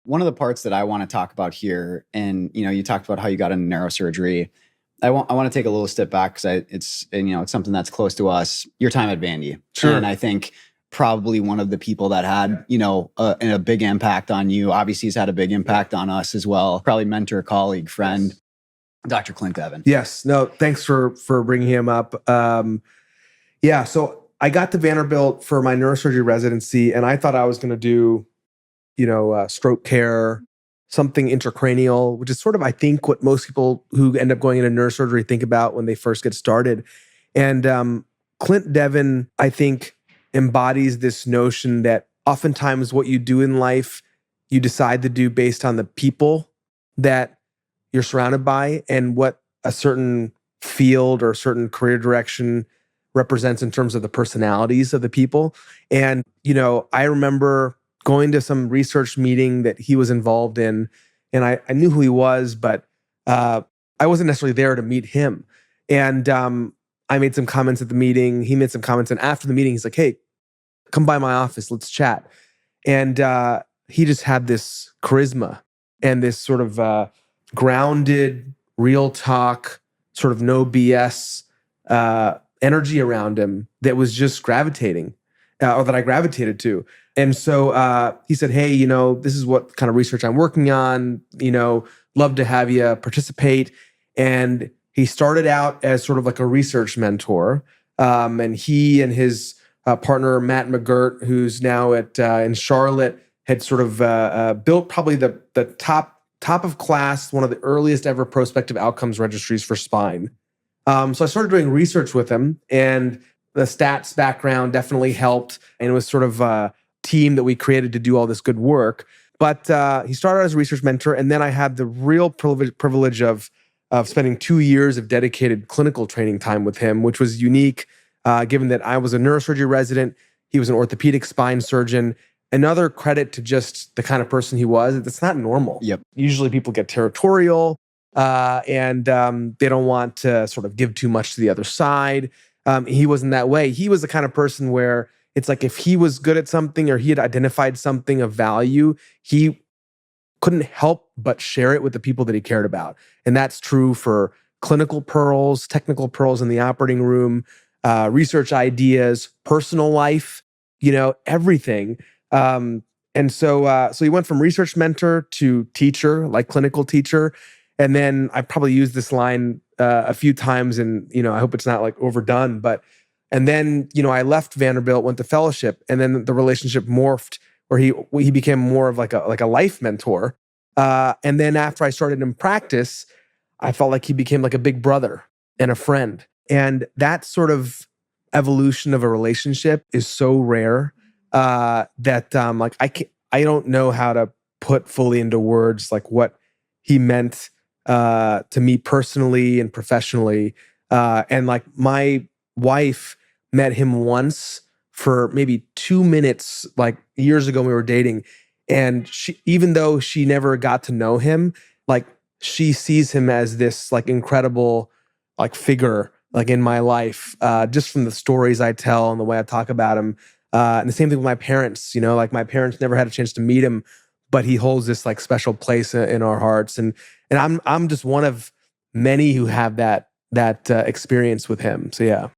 One of the parts that I want to talk about here, and you talked about how you got into neurosurgery. I want to take a little step back because it's something that's close to us. Your time at Vandy, Sure. and I think probably one of the people that had a big impact on you. Obviously, he's had a big impact on us as well. Probably mentor, colleague, friend, Dr. Clint Devin. Yes. No, thanks for bringing him up. Yeah. So I got to Vanderbilt for my neurosurgery residency, and I thought I was going to do, stroke care, something intracranial, which is sort of, I think, what most people who end up going into neurosurgery think about when they first get started. And Clint Devin, I think, embodies this notion that oftentimes what you do in life, you decide to do based on the people that you're surrounded by and what a certain field or certain career direction represents in terms of the personalities of the people. And, I remember going to some research meeting that he was involved in, and I knew who he was, but I wasn't necessarily there to meet him. And I made some comments at the meeting. He made some comments. And after the meeting, he's like, "Hey, come by my office. Let's chat." And he just had this charisma and this sort of grounded, real talk, sort of no BS energy around him that was just gravitating, or that I gravitated to. And so he said, "Hey, this is what kind of research I'm working on, love to have you participate." And he started out as sort of like a research mentor. And he and his partner, Matt McGirt, who's now in Charlotte, had sort of built probably the top of class, one of the earliest ever prospective outcomes registries for spine. So I started doing research with him, and the stats background definitely helped. And it was sort of a team that we created to do all this good work. But he started as a research mentor, and then I had the real privilege of spending 2 years of dedicated clinical training time with him, which was unique, given that I was a neurosurgery resident. He was an orthopedic spine surgeon. Another credit to just the kind of person he was. It's not normal. Yep. Usually people get territorial and they don't want to sort of give too much to the other side. He wasn't that way. He was the kind of person where it's like if he was good at something or he had identified something of value, he couldn't help but share it with the people that he cared about. And that's true for clinical pearls, technical pearls in the operating room, research ideas, personal life, everything. And so he went from research mentor to teacher, like clinical teacher. And then I probably used this line a few times, and I hope it's not like overdone. And then I left Vanderbilt, went to fellowship, and then the relationship morphed where he became more of like a life mentor. And then after I started in practice, I felt like he became like a big brother and a friend. And that sort of evolution of a relationship is so rare that I don't know how to put fully into words like what he meant to me personally and professionally. And like my wife met him once for maybe 2 minutes, like years ago when we were dating. And she, even though she never got to know him, like she sees him as this like incredible like figure like in my life, just from the stories I tell and the way I talk about him. And the same thing with my parents, like my parents never had a chance to meet him, but he holds this like special place in our hearts. And I'm just one of many who have that experience with him. So yeah.